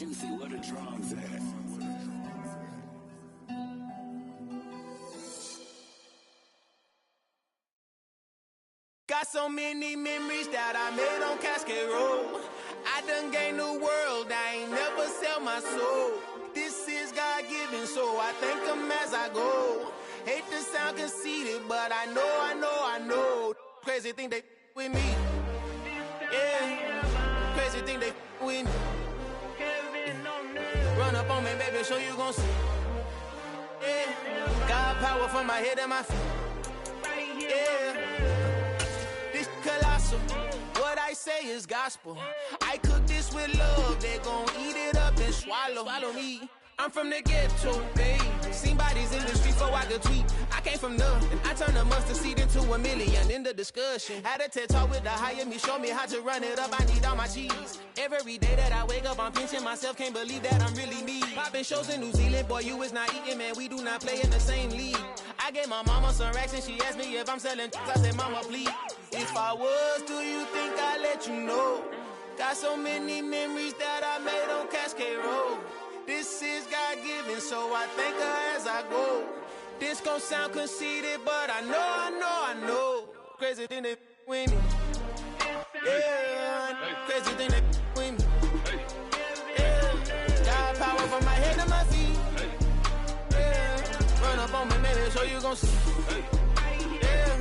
Juicy, where the drums at? Got so many memories that I made on Cascade Road. I done gained the world, I ain't never sell my soul. This is God-given, so I thank him as I go. Hate to sound conceited, but I know. Crazy thing they with me. Yeah, crazy thing they with me. Run up on me, baby, show you gon' see. Yeah, God power from my head and my feet. Yeah. Colossal. What I say is gospel. I cook this with love. They gon' eat it up and swallow me. I'm from the ghetto, baby. Seen bodies in the streets so I could tweet. I came from nothing. I turned a mustard seed into a million in the discussion. Had a TED talk with the higher me, show me how to run it up. I need all my cheese. Every day that I wake up, I'm pinching myself. Can't believe that I'm really me. Popping shows in New Zealand, boy, you is not eating, man. We do not play in the same league. I gave my mama some racks and she asked me if I'm selling. I said, mama, please. If I was, do you think I'd let you know? Got so many memories that I made on Cascade Road. This is God-given, so I thank her as I go. This gon' sound conceited, but I know. Crazy thing they with me. Yeah, crazy thing they with me. Yeah, got power from my head to my feet. Yeah, run up on me, maybe so you gon' see. Yeah.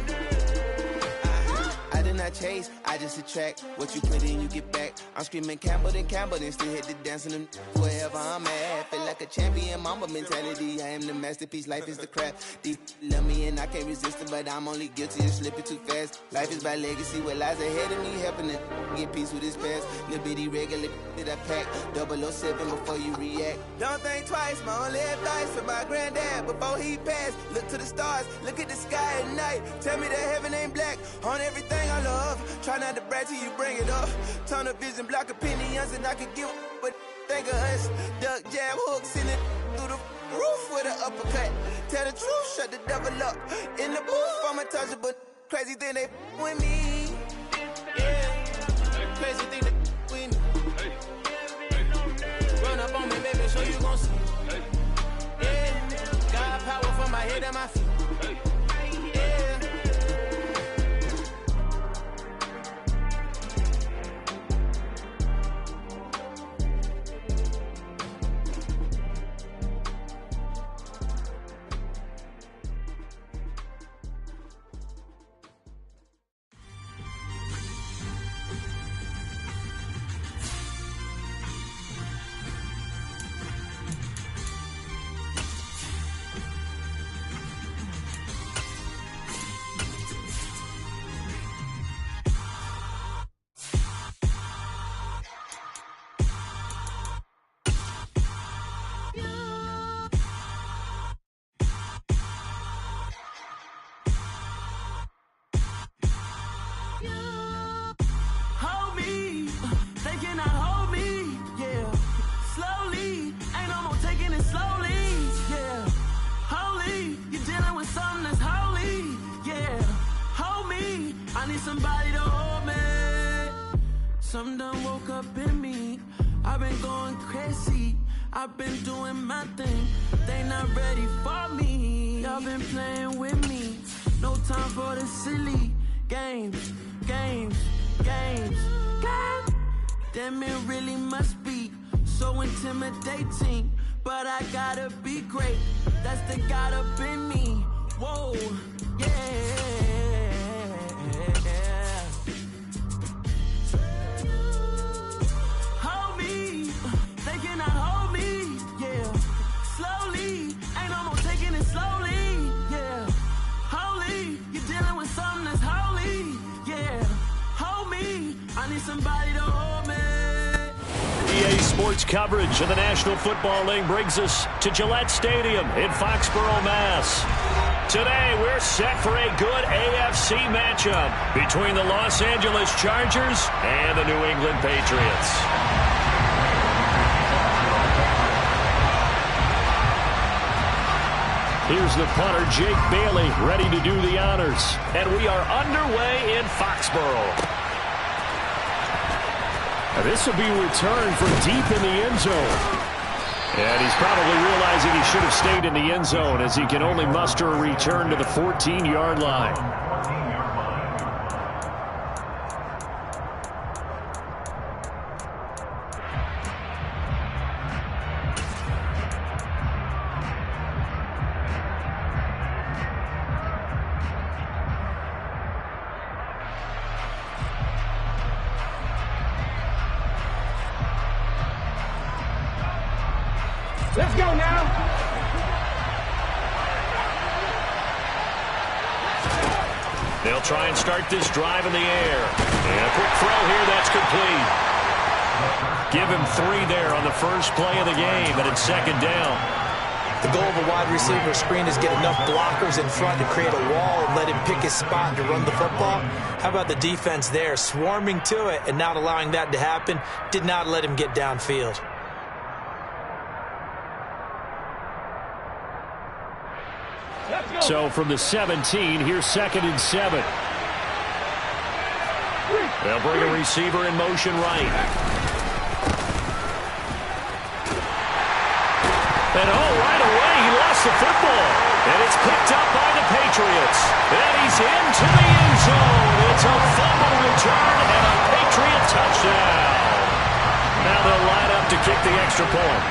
I did not chase, I just attract. What you put in, you get back. I'm screaming Campbell, then still hit the dance and them wherever I'm at. Feel like a champion, mamba mentality. I am the masterpiece, life is the crap. Deep love me and I can't resist it, but I'm only guilty of slipping too fast. Life is by legacy, what lies ahead of me, helping to get peace with his past. Little bitty regular that I pack, 007 before you react. Don't think twice, my only advice for my granddad before he passed. Look to the stars, look at the sky at night. Tell me that heaven ain't black on everything I love. Try not to brag till you bring it up. Tunnel vision, block opinions, and I could give but think of us. Duck jab hooks in it through the roof with an uppercut. Tell the truth, shut the devil up. In the booth, I'm untouchable. Crazy thing they with me. Yeah, crazy thing they with me. Run up on me, baby, so you gon' see. Yeah, got power from my head and my feet. Something done woke up in me. I've been going crazy. I've been doing my thing. They not ready for me. Y'all been playing with me. No time for the silly games. Damn, it really must be so intimidating. But I gotta be great. That's the God up in me. Whoa, yeah. Somebody to hold me. EA Sports coverage of the National Football League brings us to Gillette Stadium in Foxborough, Mass. Today, we're set for a good AFC matchup between the Los Angeles Chargers and the New England Patriots. Here's the punter, Jake Bailey, ready to do the honors. And we are underway in Foxborough. Now this will be returned from deep in the end zone. And he's probably realizing he should have stayed in the end zone as he can only muster a return to the 14-yard line. Let's go now. They'll try and start this drive in the air. And a quick throw here, that's complete. Give him 3 there on the first play of the game, and it's second down. The goal of a wide receiver screen is get enough blockers in front to create a wall and let him pick his spot to run the football. How about the defense there, swarming to it and not allowing that to happen? Did not let him get downfield. So from the 17, here's 2nd and 7. They'll bring a receiver in motion right. And right away, he lost the football. And it's picked up by the Patriots. And he's into the end zone. It's a fumble return and a Patriot touchdown. Now they'll line up to kick the extra point.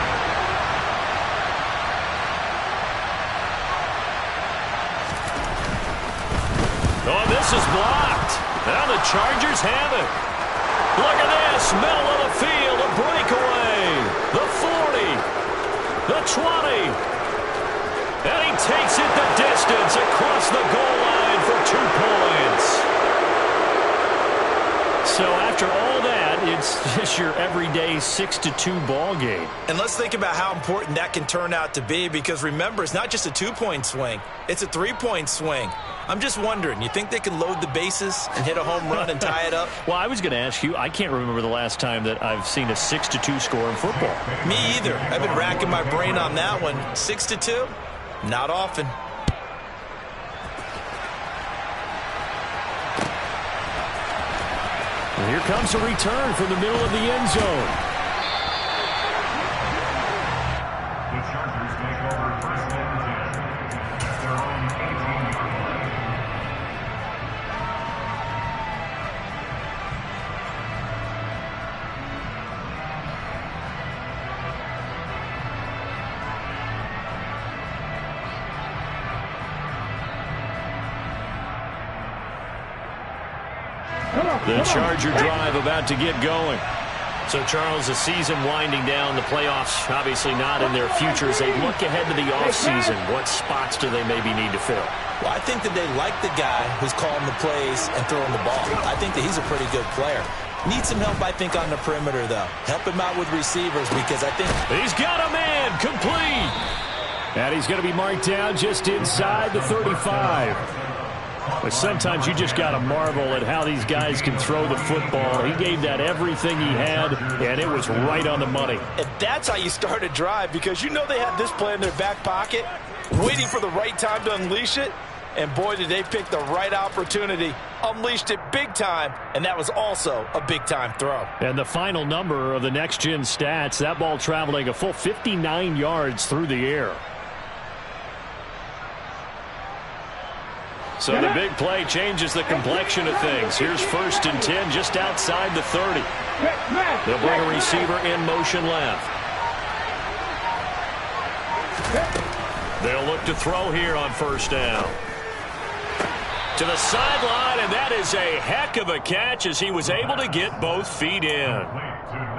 Oh, this is blocked. Now the Chargers have it. Look at this. Middle of the field. A breakaway. The 40. The 20. And he takes it the distance across the goal line for 2 points. So after all that, it's just your everyday 6-2 ball game. And let's think about how important that can turn out to be, because remember, it's not just a 2-point swing. It's a 3-point swing. I'm just wondering, you think they can load the bases and hit a home run and tie it up? Well, I was going to ask you, I can't remember the last time that I've seen a 6-2 score in football. Me either. I've been racking my brain on that one. 6-2? Not often. And here comes a return from the middle of the end zone. The Charger drive about to get going. So, Charles, the season winding down, the playoffs obviously not in their future. As they look ahead to the offseason, what spots do they maybe need to fill? Well, I think that they like the guy who's calling the plays and throwing the ball. I think that he's a pretty good player. Needs some help, I think, on the perimeter, though. Help him out with receivers, because I think... He's got a man, complete! And he's going to be marked down just inside the 35. But sometimes you just got to marvel at how these guys can throw the football. He gave that everything he had, and it was right on the money. And that's how you start a drive, because you know they had this play in their back pocket, waiting for the right time to unleash it. And boy, did they pick the right opportunity, unleashed it big time, and that was also a big-time throw. And the final number of the next-gen stats, that ball traveling a full 59 yards through the air. So the big play changes the complexion of things. Here's 1st and 10 just outside the 30. They'll bring a receiver in motion left. They'll look to throw here on 1st down. To the sideline, and that is a heck of a catch as he was able to get both feet in.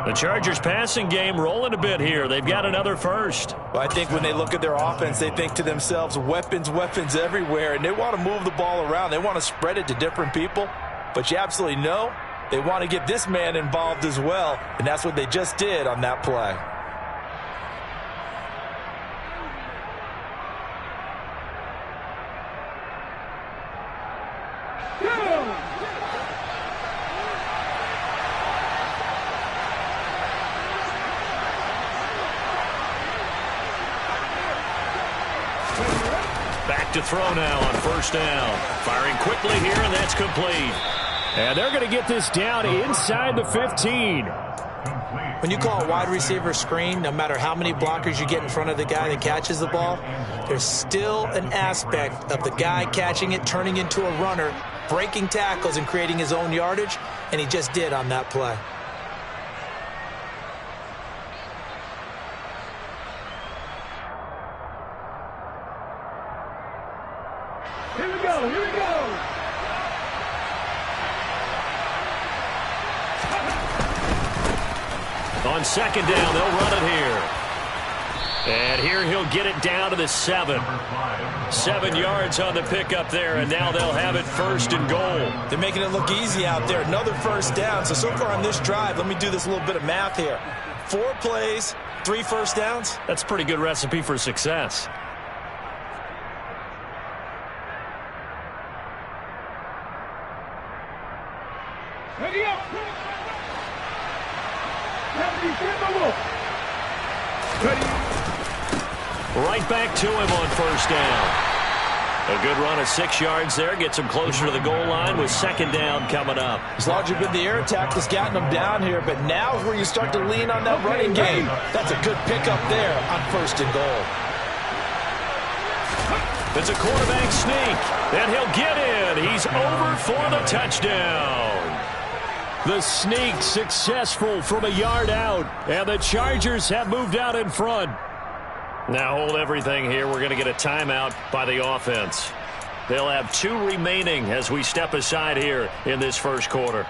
The Chargers passing game rolling a bit here. They've got another first. Well, I think when they look at their offense, they think to themselves, weapons, weapons everywhere, and they want to move the ball around. They want to spread it to different people, but you absolutely know they want to get this man involved as well, and that's what they just did on that play. Back to throw now on 1st down. Firing quickly here, and that's complete. And they're going to get this down inside the 15. When you call a wide receiver screen, no matter how many blockers you get in front of the guy that catches the ball, there's still an aspect of the guy catching it, turning into a runner, breaking tackles and creating his own yardage, and he just did on that play. Here we go, here we go. On second down, they'll run it here. And here he'll get it down to the 7. 7 yards on the pickup there, and now they'll have it 1st and goal. They're making it look easy out there. Another 1st down. So far on this drive, let me do this little bit of math here. 4 plays, 3 1st downs. That's a pretty good recipe for success. Ready up. Right back to him on 1st down. A good run of 6 yards there. Gets him closer to the goal line with 2nd down coming up. It's largely been the air attack that's gotten them down here, but now is where you start to lean on that running game. That's a good pickup there on 1st and goal. It's a quarterback sneak, and he'll get in. He's over for the touchdown. The sneak successful from a yard out, and the Chargers have moved out in front. Now hold everything here. We're going to get a timeout by the offense. They'll have 2 remaining as we step aside here in this 1st quarter.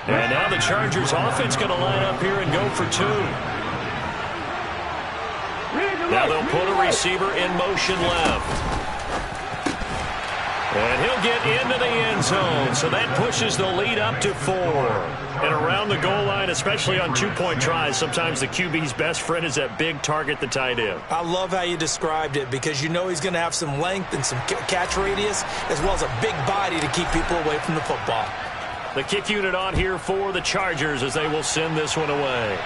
And now the Chargers offense going to line up here and go for 2. Now they'll put a receiver in motion left. And he'll get into the end zone, so that pushes the lead up to 4. And around the goal line, especially on 2-point tries, sometimes the QB's best friend is that big target, the tight end. I love how you described it, because you know he's going to have some length and some catch radius, as well as a big body to keep people away from the football. The kick unit on here for the Chargers as they will send this one away.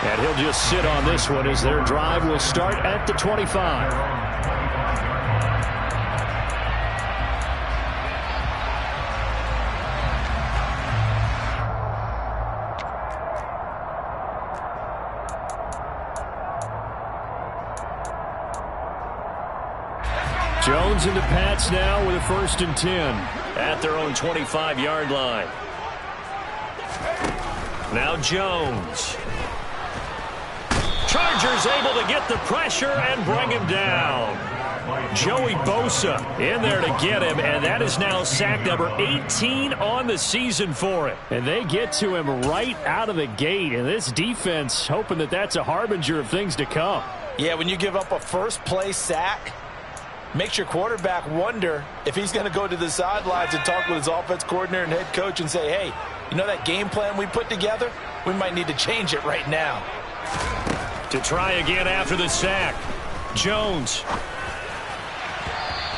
And he'll just sit on this one as their drive will start at the 25. Jones into Pats now with a 1st and 10 at their own 25-yard line. Now Jones. Chargers able to get the pressure and bring him down. Joey Bosa in there to get him, and that is now sack number 18 on the season for him. And they get to him right out of the gate, and this defense hoping that that's a harbinger of things to come. Yeah, when you give up a first-play sack, makes your quarterback wonder if he's going to go to the sidelines and talk with his offense coordinator and head coach and say, hey, you know that game plan we put together? We might need to change it right now. To try again after the sack. Jones.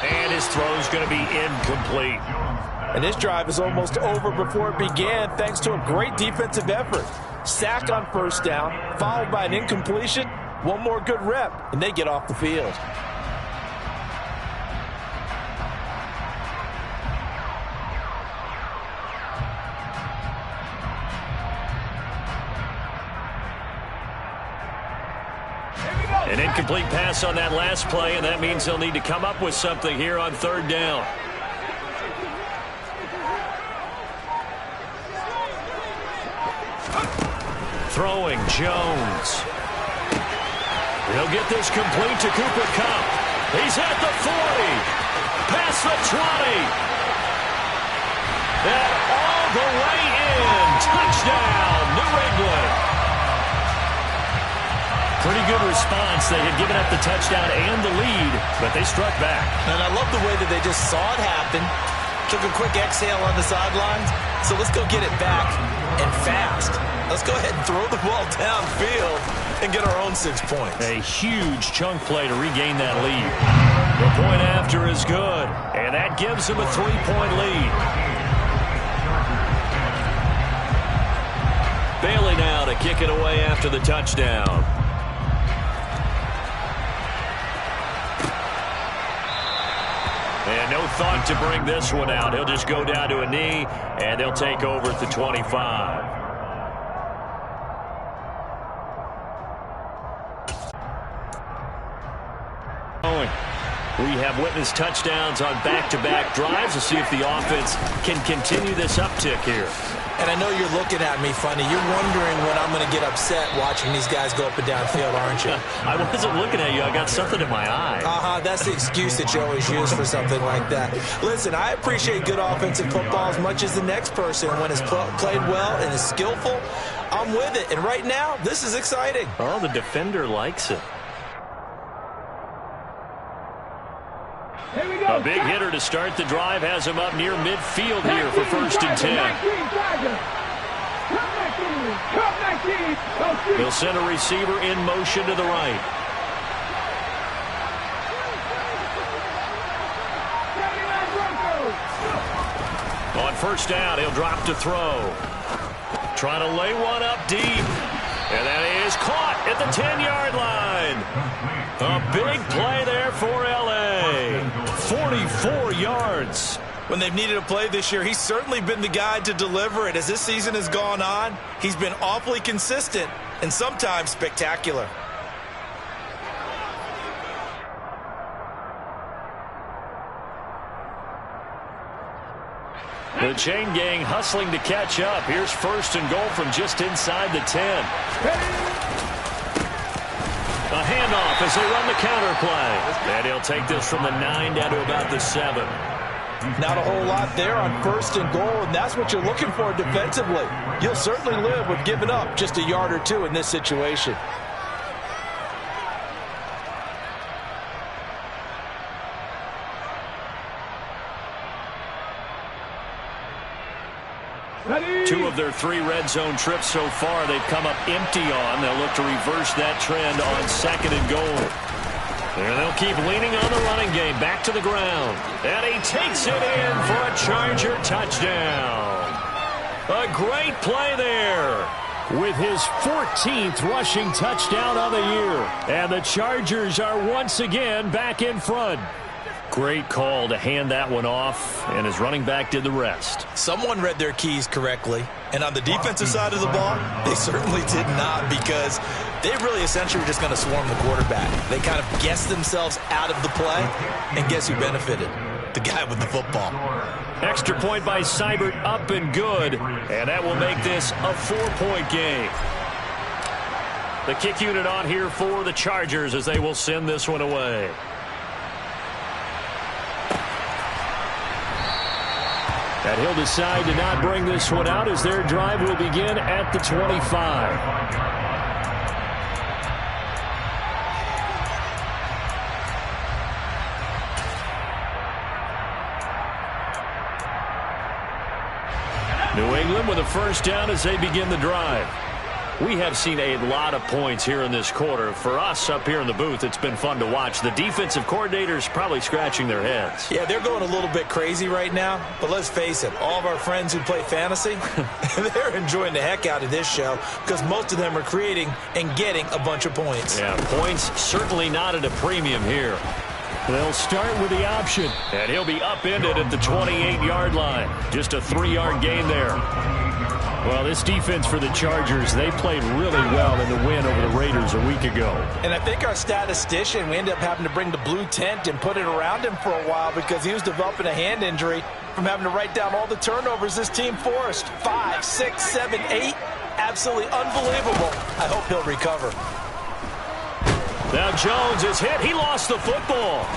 And his throw's going to be incomplete. And this drive is almost over before it began thanks to a great defensive effort. Sack on 1st down, followed by an incompletion. One more good rep, and they get off the field. An incomplete pass on that last play, and that means they'll need to come up with something here on 3rd down. Throwing Jones. He'll get this complete to Cooper Kupp. He's at the 40. Past the 20. And all the way in. Touchdown, New England. Pretty good response. They had given up the touchdown and the lead, but they struck back. And I love the way that they just saw it happen, took a quick exhale on the sidelines. So let's go get it back and fast. Let's go ahead and throw the ball downfield and get our own 6 points. A huge chunk play to regain that lead. The point after is good, and that gives them a 3-point lead. Bailey now to kick it away after the touchdown. And no thought to bring this one out. He'll just go down to a knee, and they'll take over at the 25. We have witnessed touchdowns on back-to-back drives. We'll see if the offense can continue this uptick here. And I know you're looking at me funny. You're wondering when I'm going to get upset watching these guys go up and down field, aren't you? I wasn't looking at you. I got something in my eye. That's the excuse that you always use for something like that. Listen, I appreciate good offensive football as much as the next person. When it's played well and is skillful, I'm with it. And right now, this is exciting. Oh, the defender likes it. A big hitter to start the drive has him up near midfield here for 1st and 10. They'll send a receiver in motion to the right. On 1st down, he'll drop to throw. Trying to lay one up deep. And that is caught at the 10-yard line. A big play there for L.A. 44 yards. When they've needed a play this year, he's certainly been the guy to deliver it. As this season has gone on, he's been awfully consistent and sometimes spectacular. The chain gang hustling to catch up. Here's 1st and goal from just inside the 10. A handoff as they run the counter play. And he'll take this from the 9 down to about the 7. Not a whole lot there on 1st and goal, and that's what you're looking for defensively. You'll certainly live with giving up just a yard or two in this situation. Two of their 3 red zone trips so far they've come up empty on. They'll look to reverse that trend on 2nd and goal. And they'll keep leaning on the running game. Back to the ground. And he takes it in for a Charger touchdown. A great play there with his 14th rushing touchdown of the year. And the Chargers are once again back in front. Great call to hand that one off, and his running back did the rest. Someone read their keys correctly, and on the defensive side of the ball, they certainly did not, because they really essentially were just going to swarm the quarterback. They kind of guessed themselves out of the play, and guess who benefited? The guy with the football. Extra point by Seibert, up and good, and that will make this a 4-point game. The kick unit on here for the Chargers as they will send this one away. And he'll decide to not bring this one out as their drive will begin at the 25. New England with a 1st down as they begin the drive. We have seen a lot of points here in this quarter. For us up here in the booth, it's been fun to watch. The defensive coordinators probably scratching their heads. Yeah, they're going a little bit crazy right now. But let's face it, all of our friends who play fantasy, they're enjoying the heck out of this show because most of them are creating and getting a bunch of points. Yeah, points certainly not at a premium here. They'll start with the option. And he'll be upended at the 28-yard line. Just a 3-yard gain there. Well, this defense for the Chargers, they played really well in the win over the Raiders a week ago. And I think our statistician, we ended up having to bring the blue tent and put it around him for a while because he was developing a hand injury from having to write down all the turnovers this team forced. 5, 6, 7, 8. Absolutely unbelievable. I hope he'll recover. Now Jones is hit. He lost the football.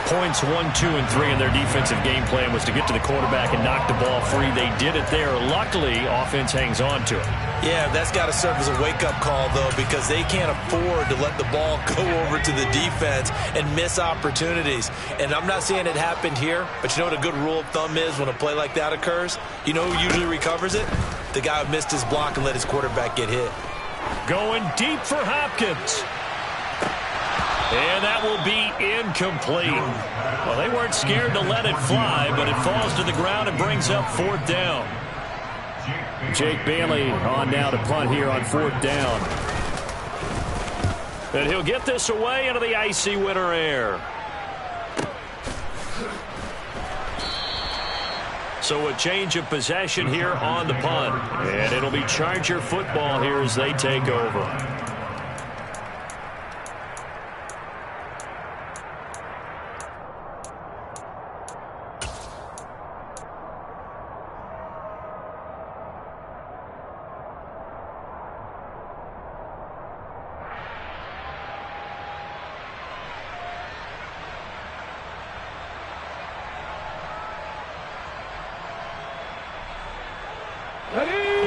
Points 1, 2, and 3 in their defensive game plan was to get to the quarterback and knock the ball free. They did it there. Luckily, offense hangs on to it. Yeah, that's got to serve as a wake-up call, though, because they can't afford to let the ball go over to the defense and miss opportunities. And I'm not saying it happened here, but you know what a good rule of thumb is when a play like that occurs? You know who usually recovers it? The guy who missed his block and let his quarterback get hit. Going deep for Hopkins. And that will be incomplete. Well, they weren't scared to let it fly, but it falls to the ground and brings up 4th down. Jake Bailey on now to punt here on 4th down. And he'll get this away into the icy winter air. So a change of possession here on the punt. And it'll be Charger football here as they take over.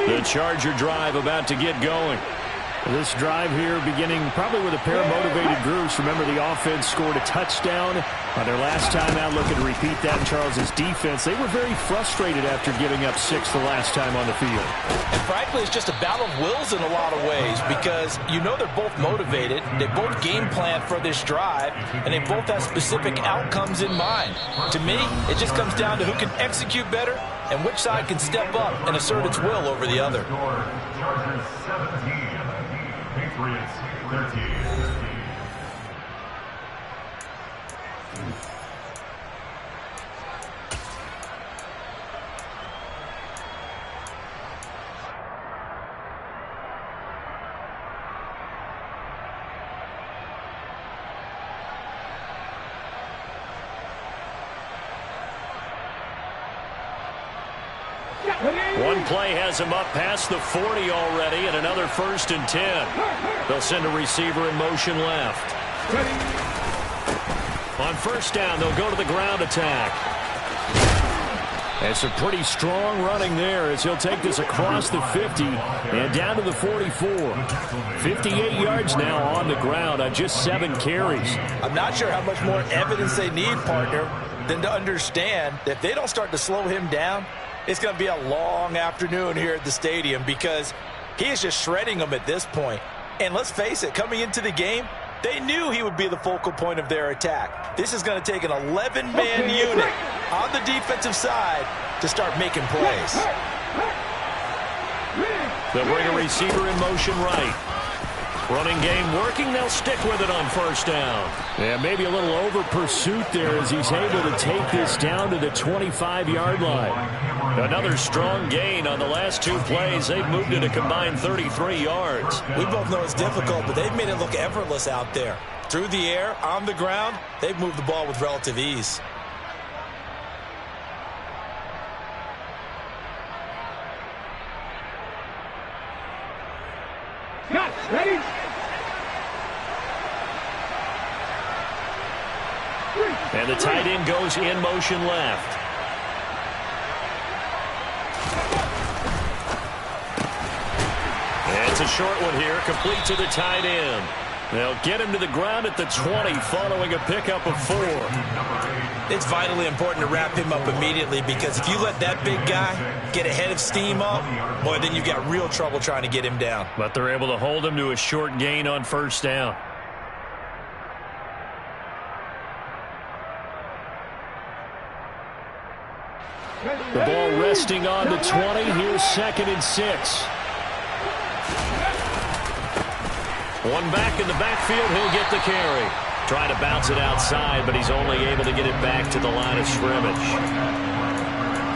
The Charger drive about to get going. This drive here beginning probably with a pair of motivated groups. Remember, the offense scored a touchdown on their last time out, looking to repeat that in Charles's defense. They were very frustrated after giving up 6 the last time on the field. And frankly, it's just a battle of wills in a lot of ways because you know they're both motivated. They both game plan for this drive, and they both have specific outcomes in mind. To me, it just comes down to who can execute better and which side can step up and assert its will over the other. Chargers 17, Patriots 13. One play has him up past the 40 already, and another 1st and 10. They'll send a receiver in motion left. On 1st down, they'll go to the ground attack. And some pretty strong running there as he'll take this across the 50 and down to the 44. 58 yards now on the ground on just 7 carries. I'm not sure how much more evidence they need, partner, than to understand that if they don't start to slow him down, it's going to be a long afternoon here at the stadium because he is just shredding them at this point. And let's face it, coming into the game, they knew he would be the focal point of their attack. This is going to take an 11-man unit on the defensive side to start making plays. They'll bring a receiver in motion right. Running game working. They'll stick with it on 1st down. Yeah, maybe a little over pursuit there as he's able to take this down to the 25-yard line. Another strong gain on the last 2 plays. They've moved it a combined 33 yards. We both know it's difficult, but they've made it look effortless out there. Through the air, on the ground, they've moved the ball with relative ease. Got ready. And the tight end goes in motion left. And it's a short one here, complete to the tight end. They'll get him to the ground at the 20 following a pickup of 4. It's vitally important to wrap him up immediately because if you let that big guy get ahead of steam up, boy, then you've got real trouble trying to get him down. But they're able to hold him to a short gain on 1st down. The ball resting on the 20. Here's 2nd and 6. One back in the backfield. He'll get the carry. Trying to bounce it outside, but he's only able to get it back to the line of scrimmage.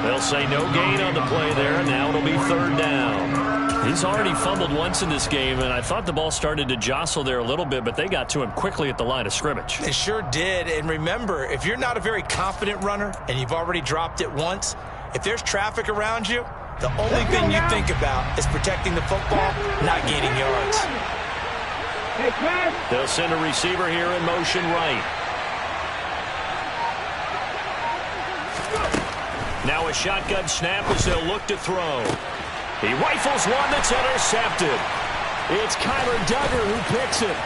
They'll say no gain on the play there, and now it'll be 3rd down. He's already fumbled once in this game, and I thought the ball started to jostle there a little bit, but they got to him quickly at the line of scrimmage. They sure did, and remember, if you're not a very confident runner and you've already dropped it once, if there's traffic around you, the only thing you think about is protecting the football, not gaining yards. They'll send a receiver here in motion right. Now a shotgun snap as they'll look to throw. He rifles one that's intercepted. It's Kyler Duggar who picks it.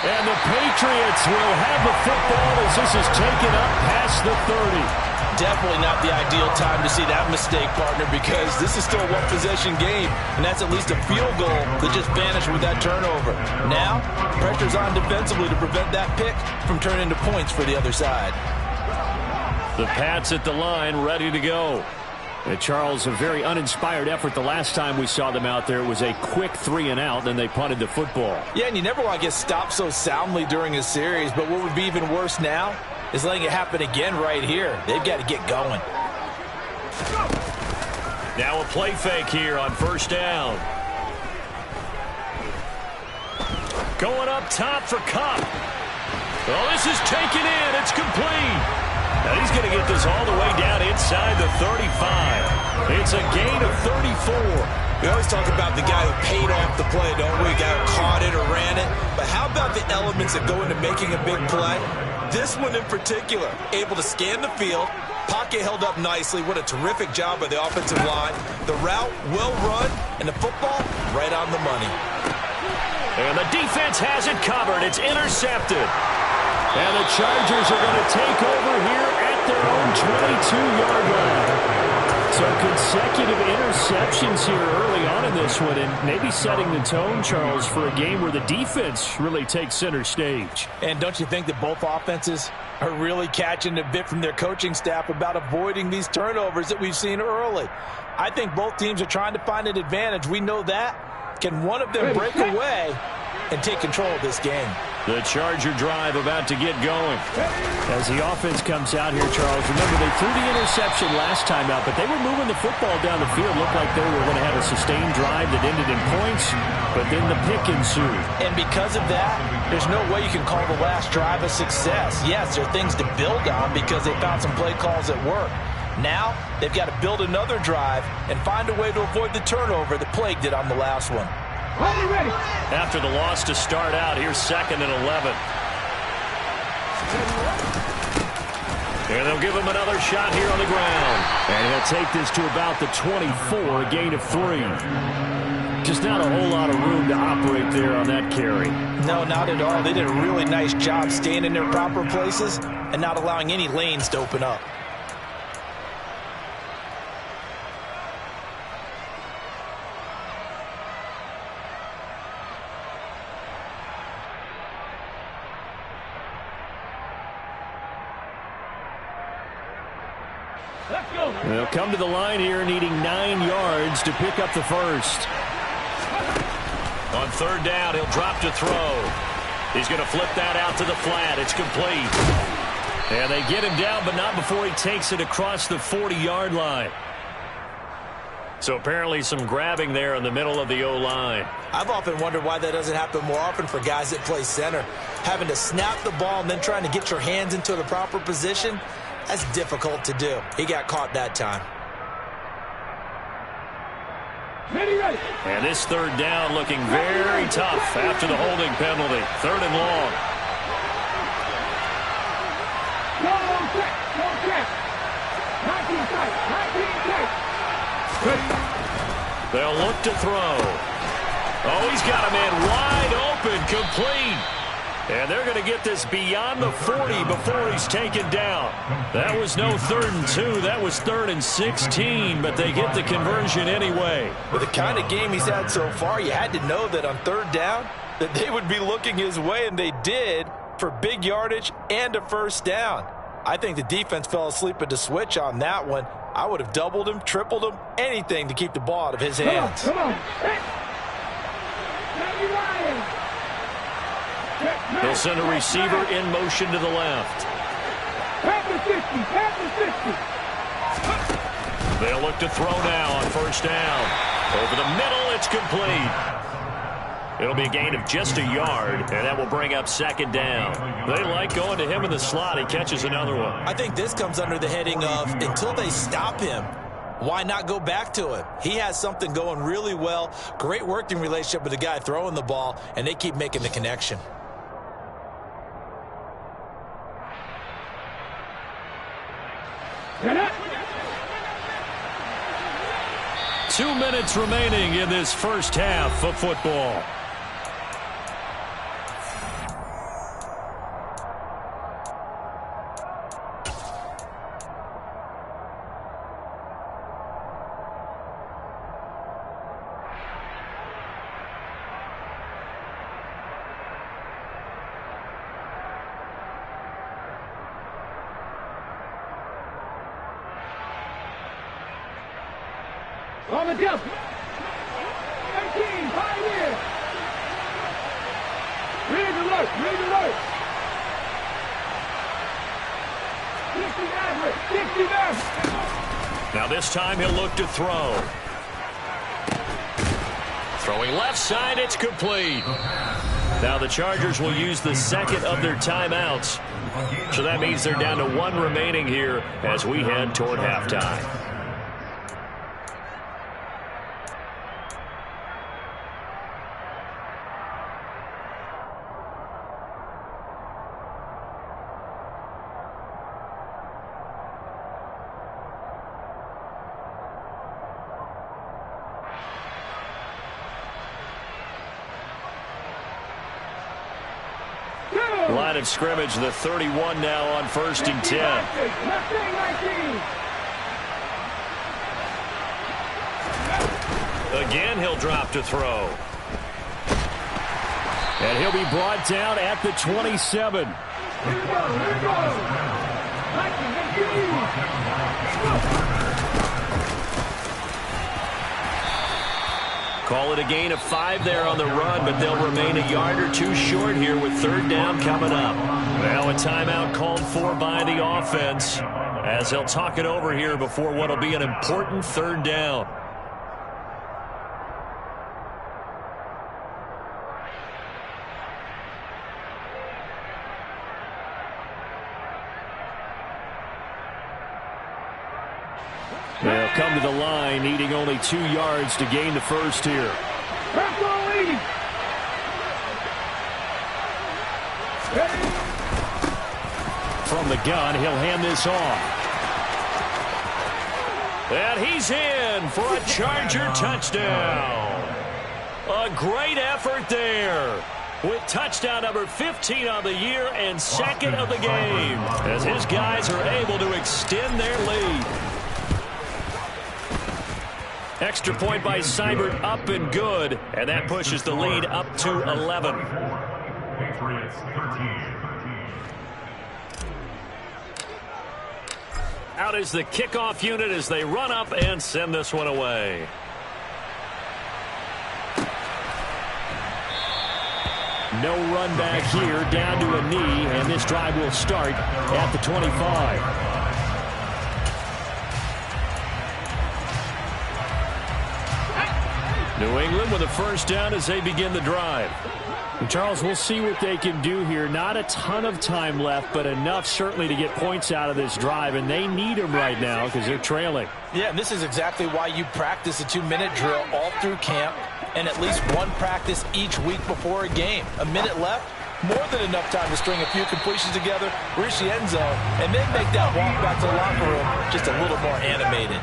And the Patriots will have the football as this is taken up past the 30. Definitely not the ideal time to see that mistake, partner, because this is still a one-possession game, and that's at least a field goal that just vanished with that turnover. Now, pressure's on defensively to prevent that pick from turning into points for the other side. The Pats at the line, ready to go. Charles, a very uninspired effort the last time we saw them out there. It was a quick 3-and-out, then they punted the football. Yeah, and you never want to get stopped so soundly during a series, but what would be even worse now is letting it happen again right here. They've got to get going. Now a play fake here on first down. Going up top for Cup. Oh, this is taken in. It's complete. Now he's going to get this all the way down inside the 35. It's a gain of 34. We always talk about the guy who paid off the play, don't we? The guy who caught it or ran it. But how about the elements that go into making a big play? This one in particular, able to scan the field, pocket held up nicely. What a terrific job by the offensive line. The route, well run, and the football right on the money. And the defense has it covered. It's intercepted. And the Chargers are going to take over here at their own 22-yard line. So consecutive interceptions here early on in this one, and maybe setting the tone, Charles, for a game where the defense really takes center stage. And don't you think that both offenses are really catching a bit from their coaching staff about avoiding these turnovers that we've seen early? I think both teams are trying to find an advantage. We know that. Can one of them break away and take control of this game? The Charger drive about to get going. As the offense comes out here, Charles, remember they threw the interception last time out, but they were moving the football down the field. Looked like they were going to have a sustained drive that ended in points, but then the pick ensued. And because of that, there's no way you can call the last drive a success. Yes, there are things to build on because they found some play calls that work. Now, they've got to build another drive and find a way to avoid the turnover that plagued it on the last one. After the loss to start out, here's 2nd and 11. And they'll give him another shot here on the ground. And he'll take this to about the 24, a gain of 3. Just not a whole lot of room to operate there on that carry. No, not at all. They did a really nice job staying in their proper places and not allowing any lanes to open up. They'll come to the line here needing 9 yards to pick up the first. On 3rd down, he'll drop to throw. He's going to flip that out to the flat. It's complete. And they get him down, but not before he takes it across the 40-yard line. So apparently some grabbing there in the middle of the O-line. I've often wondered why that doesn't happen more often for guys that play center. Having to snap the ball and then trying to get your hands into the proper position, that's difficult to do. He got caught that time. And this 3rd down looking very tough after the holding penalty. 3rd and long. They'll look to throw. Oh, he's got a man wide open, complete. And they're going to get this beyond the 40 before he's taken down. That was no 3rd and 2. That was 3rd and 16, but they get the conversion anyway. With the kind of game he's had so far, you had to know that on 3rd down that they would be looking his way, and they did, for big yardage and a first down. I think the defense fell asleep at the switch on that one. I would have doubled him, tripled him, anything to keep the ball out of his hands. Come on. They'll send a receiver in motion to the left. They'll look to throw now on 1st down. Over the middle, it's complete. It'll be a gain of just a yard, and that will bring up 2nd down. They like going to him in the slot. He catches another one. I think this comes under the heading of until they stop him, why not go back to him? He has something going really well. Great working relationship with the guy throwing the ball, and they keep making the connection. Two minutes remaining in this first half of football. On the jump. 18, Pioneer. Rig alert, rig alert. 60 average, 60 average. Now this time he'll look to throw. Throwing left side, it's complete. Now the Chargers will use the second of their timeouts. So that means they're down to one remaining here as we head toward halftime. Line of scrimmage, the 31 now on 1st and 10. Again, he'll drop to throw. And he'll be brought down at the 27. Call it a gain of 5 there on the run, but they'll remain a yard or two short here with 3rd down coming up. Now a timeout called for by the offense as they'll talk it over here before what will be an important 3rd down. They'll come to the line, needing only 2 yards to gain the first here. From the gun, he'll hand this off. And he's in for a Charger touchdown. A great effort there, with touchdown number 15 on the year and 2nd of the game, as his guys are able to extend their lead. Extra point by Seibert, up and good, and that pushes the lead up to 11. Patriots 13. Out is the kickoff unit as they run up and send this one away. No run back here, down to a knee, and this drive will start at the 25. New England with a 1st down as they begin the drive. And Charles, we'll see what they can do here. Not a ton of time left, but enough certainly to get points out of this drive, and they need them right now because they're trailing. Yeah, and this is exactly why you practice a 2-minute drill all through camp and at least one practice each week before a game. A minute left, more than enough time to string a few completions together, reach the end zone, and then make that walk back to the locker room just a little more animated.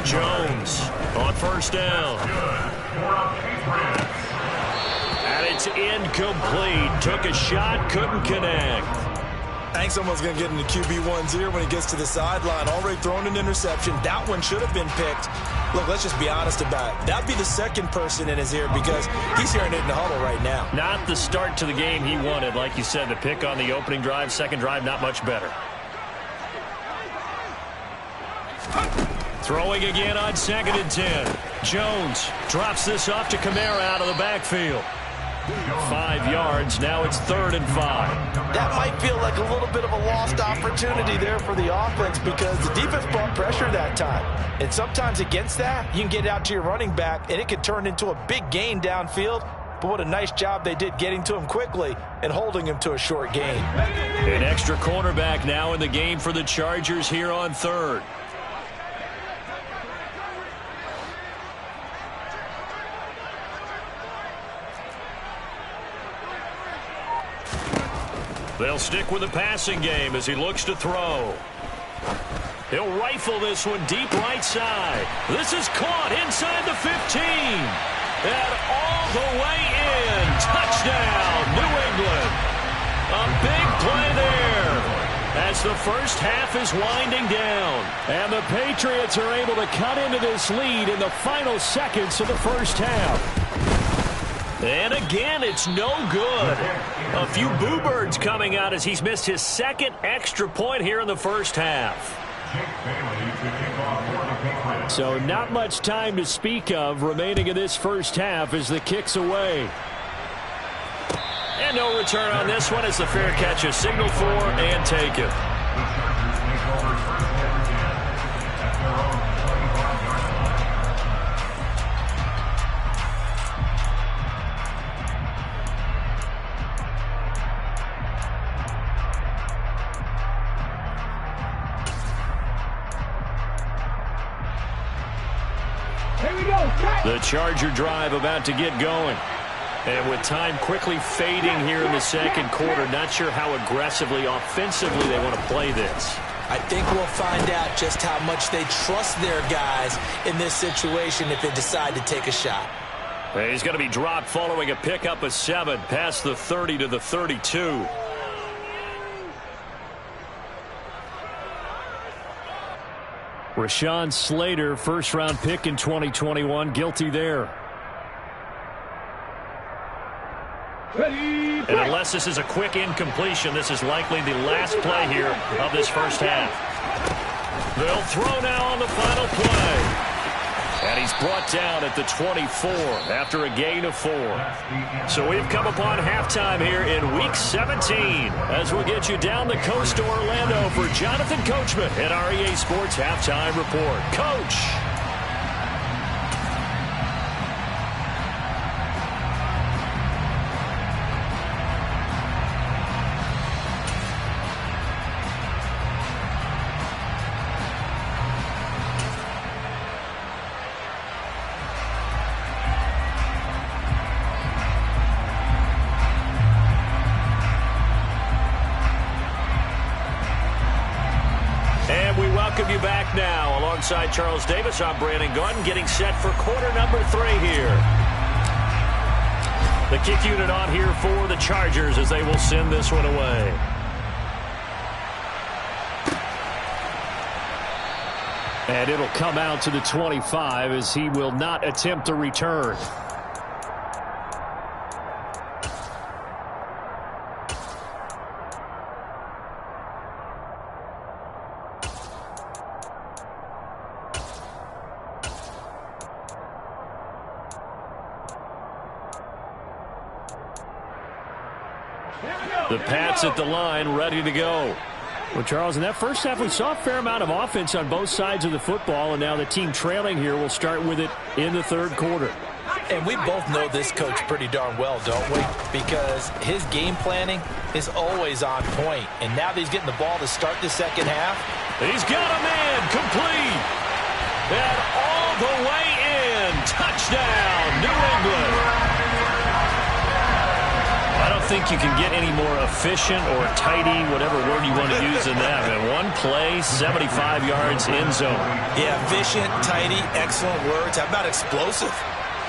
Jones on 1st down. And it's incomplete. Took a shot, couldn't connect. I think someone's going to get into QB1's ear when he gets to the sideline. Already thrown an interception. That one should have been picked. Look, let's just be honest about it. That'd be the 2nd person in his ear because he's hearing it in the huddle right now. Not the start to the game he wanted. Like you said, the pick on the opening drive, 2nd drive, not much better. Throwing again on 2nd and 10. Jones drops this off to Kamara out of the backfield. 5 yards. Now it's 3rd and 5. That might feel like a little bit of a lost opportunity there for the offense because the defense brought pressure that time. And sometimes against that, you can get out to your running back, and it could turn into a big gain downfield. But what a nice job they did getting to him quickly and holding him to a short gain. An extra cornerback now in the game for the Chargers here on 3rd. They'll stick with the passing game as he looks to throw. He'll rifle this one deep right side. This is caught inside the 15. And all the way in. Touchdown, New England. A big play there as the first half is winding down. And the Patriots are able to cut into this lead in the final seconds of the first half. And again, it's no good. A few boo birds coming out as he's missed his 2nd extra point here in the first half. So not much time to speak of remaining in this first half as the kick's away. And no return on this one as the fair catch is signaled for and taken. The Charger drive about to get going. And with time quickly fading here in the second quarter, not sure how aggressively, offensively they want to play this. I think we'll find out just how much they trust their guys in this situation if they decide to take a shot. He's going to be dropped following a pickup of 7 past the 30 to the 32. Rashawn Slater, first-round pick in 2021, guilty there. And unless this is a quick incompletion, this is likely the last play here of this first half. They'll throw now on the final play. And he's brought down at the 24 after a gain of 4. So we've come upon halftime here in Week 17 as we'll get you down the coast to Orlando for Jonathan Coachman at our EA Sports Halftime Report. Coach! Welcome you back now. Alongside Charles Davis, I'm Brandon Gordon, getting set for quarter number 3 here. The kick unit on here for the Chargers as they will send this one away. And it'll come out to the 25 as he will not attempt a return. The Pats at the line, ready to go. Well, Charles, in that first half, we saw a fair amount of offense on both sides of the football, and now the team trailing here will start with it in the third quarter. And we both know this coach pretty darn well, don't we? Because his game planning is always on point. And now that he's getting the ball to start the second half. He's got a man complete. And all the way in. Touchdown, New England. I don't think you can get any more efficient or tidy, whatever word you want to use in that. And one play, 75 yards in zone. Yeah, efficient, tidy, excellent words. How about explosive?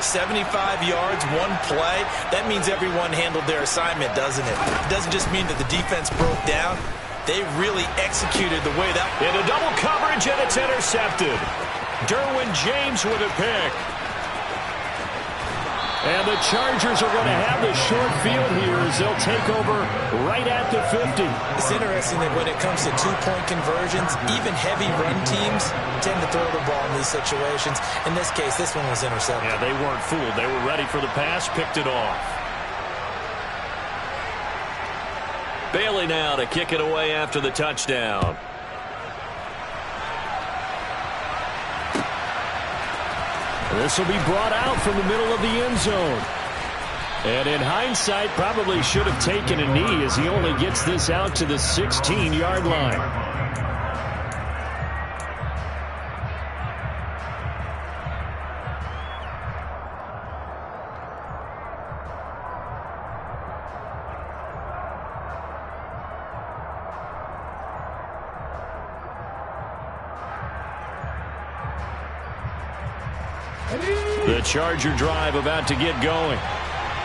75 yards, one play. That means everyone handled their assignment, doesn't it? It doesn't just mean that the defense broke down. They really executed the way that. Into double coverage, and it's intercepted. Derwin James with a pick. And the Chargers are going to have the short field here as they'll take over right at the 50. It's interesting that when it comes to two-point conversions, even heavy run teams tend to throw the ball in these situations. In this case, this one was intercepted. Yeah, they weren't fooled. They were ready for the pass, picked it off. Bailey now to kick it away after the touchdown. This will be brought out from the middle of the end zone. And in hindsight, probably should have taken a knee as he only gets this out to the 16-yard line. The Charger drive about to get going.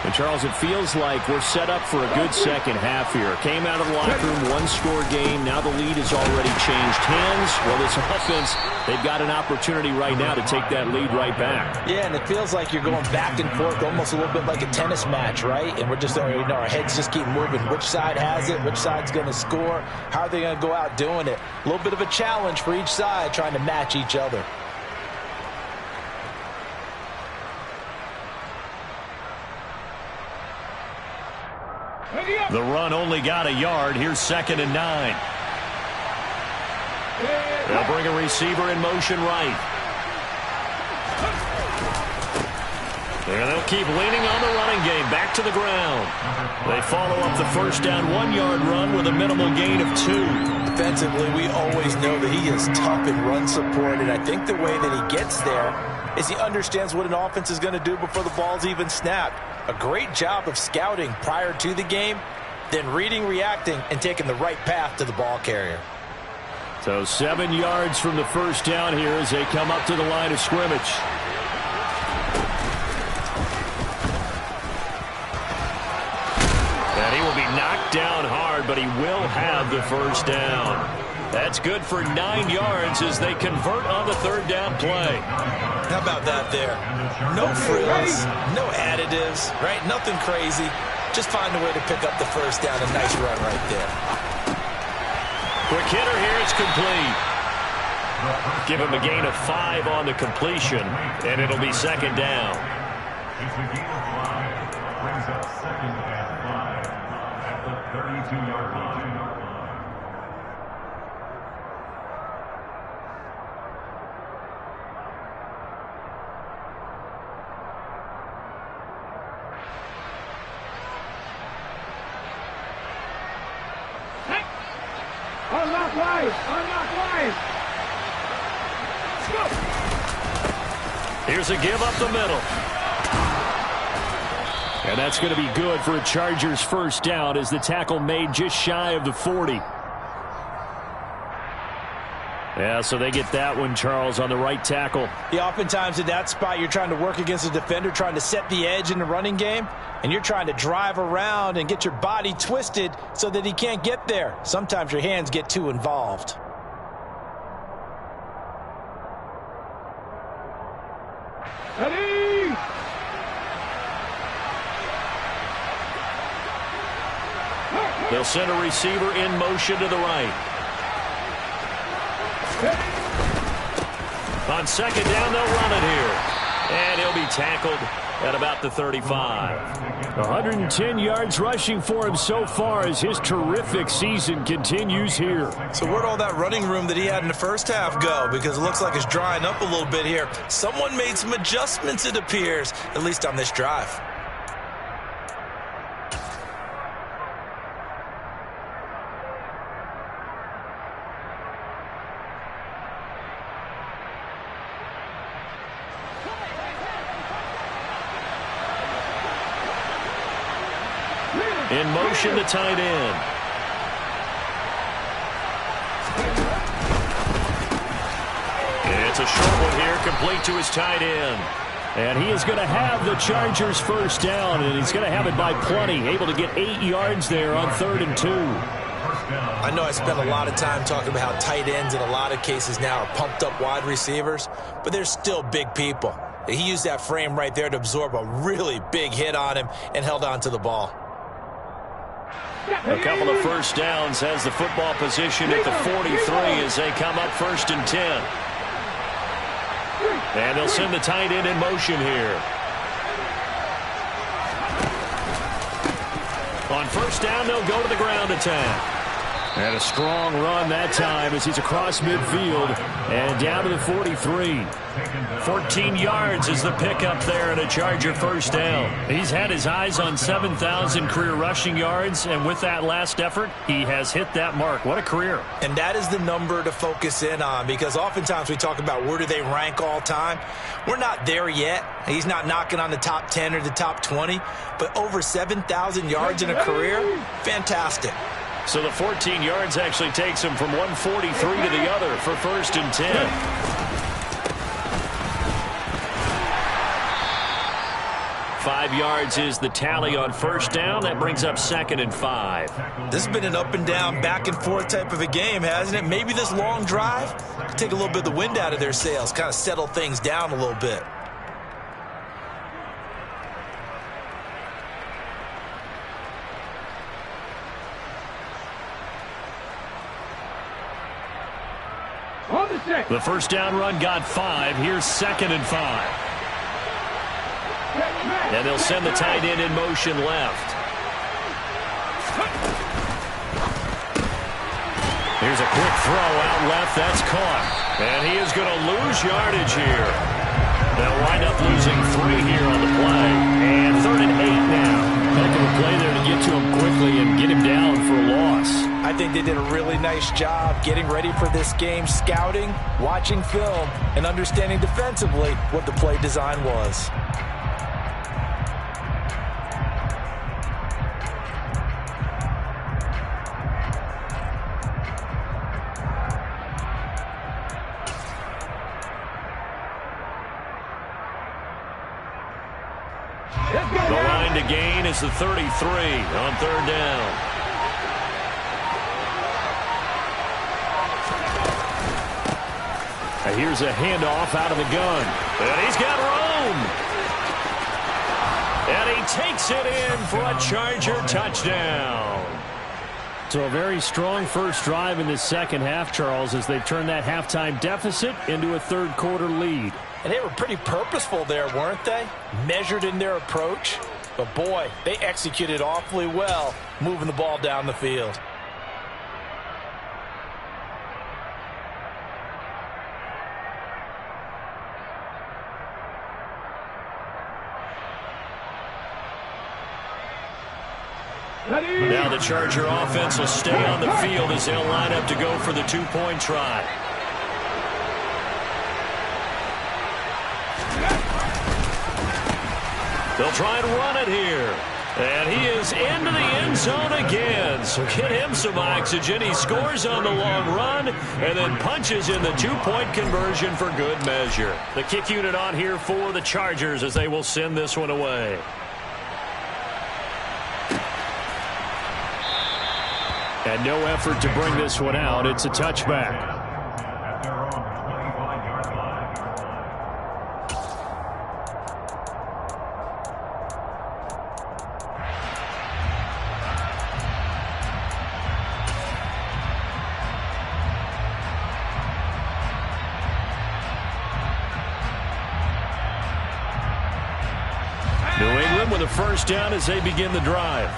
And, Charles, it feels like we're set up for a good second half here. Came out of the locker room, one-score game. Now the lead has already changed hands. Well, this offense, they've got an opportunity right now to take that lead right back. Yeah, and it feels like you're going back and forth, almost a little bit like a tennis match, right? And we're just, our heads just keep moving. Which side has it? Which side's going to score? How are they going to go out doing it? A little bit of a challenge for each side, trying to match each other. The run only got a yard. Here's 2nd and 9. They'll bring a receiver in motion right. And they'll keep leaning on the running game. Back to the ground. They follow up the first down 1-yard run with a minimal gain of 2. Defensively, we always know that he is tough in run support, and I think the way that he gets there is he understands what an offense is going to do before the ball's even snapped. A great job of scouting prior to the game, then reading, reacting, and taking the right path to the ball carrier. So 7 yards from the first down here as they come up to the line of scrimmage. And he will be knocked down hard, but he will have the first down. That's good for 9 yards as they convert on the third down play. How about that there? No frills, no additives, right? Nothing crazy. Just find a way to pick up the first down. A nice run right there. Quick hitter here. It's complete. Give him a gain of 5 on the completion, and it'll be 2nd down. It's a gain of 5. Brings up 2nd and 5 at the 32-yard line. Unlock wide! Unlock wide! Let's go! Here's a give up the middle. And that's going to be good for a Chargers first down as the tackle made just shy of the 40. Yeah, so they get that one, Charles, on the right tackle. Yeah, oftentimes in that spot, you're trying to work against a defender, trying to set the edge in the running game, and you're trying to drive around and get your body twisted so that he can't get there. Sometimes your hands get too involved. Ready! They'll send a receiver in motion to the right. On 2nd down, they'll run it here. And he'll be tackled at about the 35. 110 yards rushing for him so far as his terrific season continues here. So where'd all that running room that he had in the first half go? Because it looks like it's drying up a little bit here. Someone made some adjustments, it appears, at least on this drive. In motion, the tight end. It's a short one here, complete to his tight end. And he is going to have the Chargers first down, and he's going to have it by plenty. Able to get 8 yards there on 3rd and 2. I know I spent a lot of time talking about how tight ends in a lot of cases now are pumped up wide receivers, but they're still big people. He used that frame right there to absorb a really big hit on him and held on to the ball. A couple of first downs has the football position at the 43 as they come up 1st and 10. And they'll send the tight end in motion here. On 1st down, they'll go to the ground attack. And a strong run that time as he's across midfield and down to the 43. 14 yards is the pickup there and a Charger first down. He's had his eyes on 7,000 career rushing yards, and with that last effort, he has hit that mark. What a career. And that is the number to focus in on, because oftentimes we talk about where do they rank all time. We're not there yet. He's not knocking on the top 10 or the top 20, but over 7,000 yards in a career, fantastic. So the 14 yards actually takes him from 143 to the other for 1st and 10. 5 yards is the tally on first down. That brings up 2nd and 5. This has been an up and down, back and forth type of a game, hasn't it? Maybe this long drive take a little bit of the wind out of their sails, kind of settle things down a little bit. The first down run got 5. Here's 2nd and 5. And they'll send the tight end in motion left. Here's a quick throw out left. That's caught. And he is going to lose yardage here. They'll wind up losing 3 here on the play. And 3rd and 8 now. Heck of a play there to get to him quickly and get him down for a loss. I think they did a really nice job getting ready for this game, scouting, watching film, and understanding defensively what the play design was. The line to gain is the 33 on 3rd down. Here's a handoff out of the gun. And he's got room. And he takes it in for a Charger touchdown. So a very strong first drive in the second half, Charles, as they've turned that halftime deficit into a third quarter lead. And they were pretty purposeful there, weren't they? Measured in their approach. But boy, they executed awfully well, moving the ball down the field. Now the Charger offense will stay on the field as they'll line up to go for the 2-point try. They'll try and run it here. And he is into the end zone again. So get him some oxygen. He scores on the long run and then punches in the 2-point conversion for good measure. The kick unit on here for the Chargers as they will send this one away. And no effort to bring this one out. It's a touchback. At their own 25-yard line. New England with a first down as they begin the drive.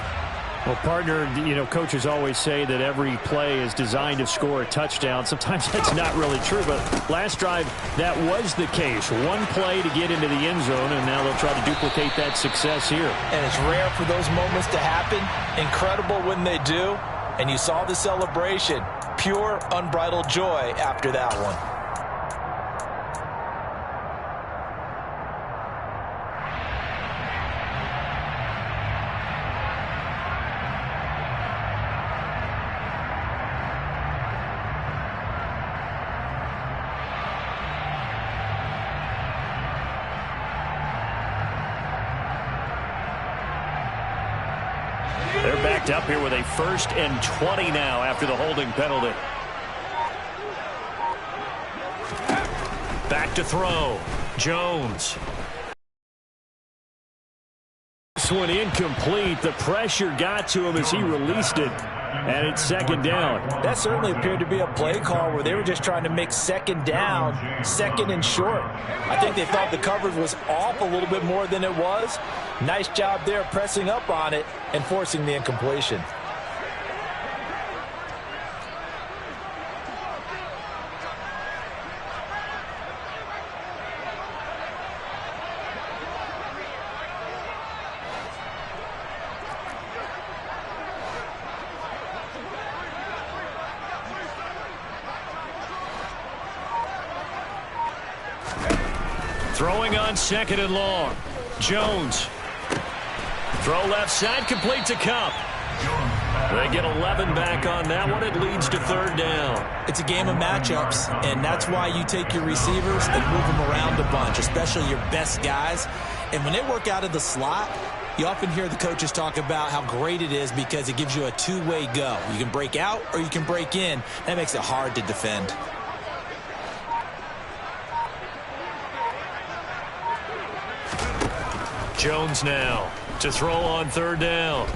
Well, partner, coaches always say that every play is designed to score a touchdown. Sometimes that's not really true, but last drive, that was the case. One play to get into the end zone, and now they'll try to duplicate that success here. And it's rare for those moments to happen. Incredible when they do. And you saw the celebration. Pure, unbridled joy after that one. They're backed up here with a 1st and 20 now after the holding penalty. Back to throw. Jones. This one incomplete. The pressure got to him as he released it. And it's 2nd down. That certainly appeared to be a play call where they were just trying to make 2nd down, 2nd and short. I think they thought the coverage was off a little bit more than it was. Nice job there pressing up on it and forcing the incompletion. Throwing on 2nd and long. Jones. Throw left side, complete to Cup. They get 11 back on that one. It leads to 3rd down. It's a game of matchups, and that's why you take your receivers and move them around a bunch, especially your best guys. And when they work out of the slot, you often hear the coaches talk about how great it is because it gives you a two-way go. You can break out or you can break in. That makes it hard to defend. Jones now to throw on third down.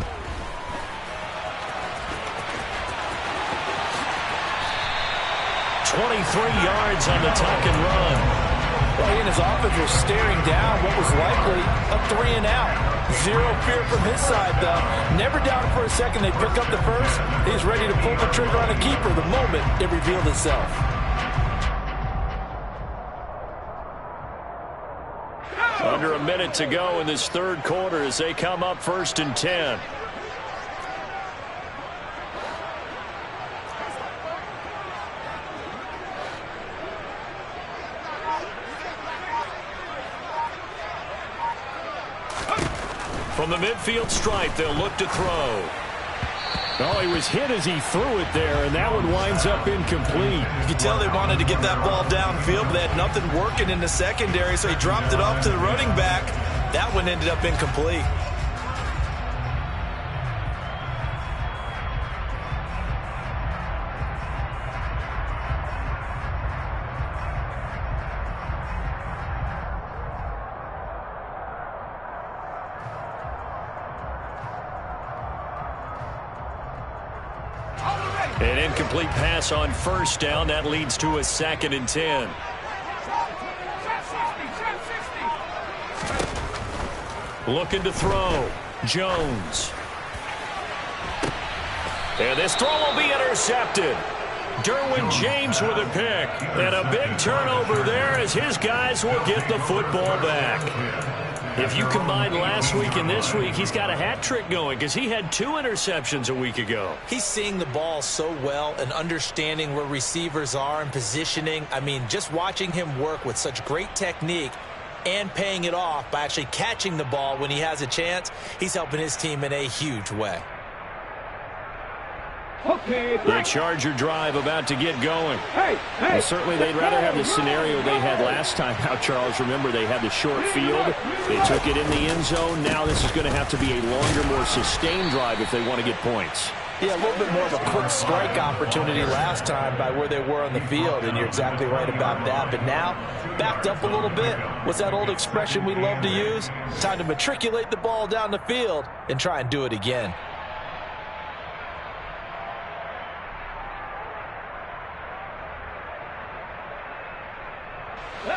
"23 yards on the tuck and run." Well, he and his offense were staring down what was likely a 3-and-out. Zero fear from his side, though. Never doubted for a second they pick up the first. He's ready to pull the trigger on a keeper the moment it revealed itself. Under a minute to go in this third quarter as they come up 1st and 10. From the midfield stripe, they'll look to throw. Oh, he was hit as he threw it there, and that one winds up incomplete. You could tell they wanted to get that ball downfield, but they had nothing working in the secondary, so he dropped it off to the running back. That one ended up incomplete. An incomplete pass on first down. That leads to a 2nd and 10. Looking to throw. Jones. And this throw will be intercepted. Derwin James with a pick. And a big turnover there as his guys will get the football back. If you combine last week and this week, he's got a hat trick going because he had 2 interceptions a week ago. He's seeing the ball so well and understanding where receivers are and positioning. I mean, just watching him work with such great technique and paying it off by actually catching the ball when he has a chance, he's helping his team in a huge way. The Charger drive about to get going. Well, certainly they'd rather have the scenario they had last time out, Charles. Remember, they had the short field. They took it in the end zone. Now this is going to have to be a longer, more sustained drive if they want to get points. Yeah, a little bit more of a quick strike opportunity last time by where they were on the field, and you're exactly right about that. But now, backed up a little bit. What's that old expression we love to use? Time to matriculate the ball down the field and try and do it again.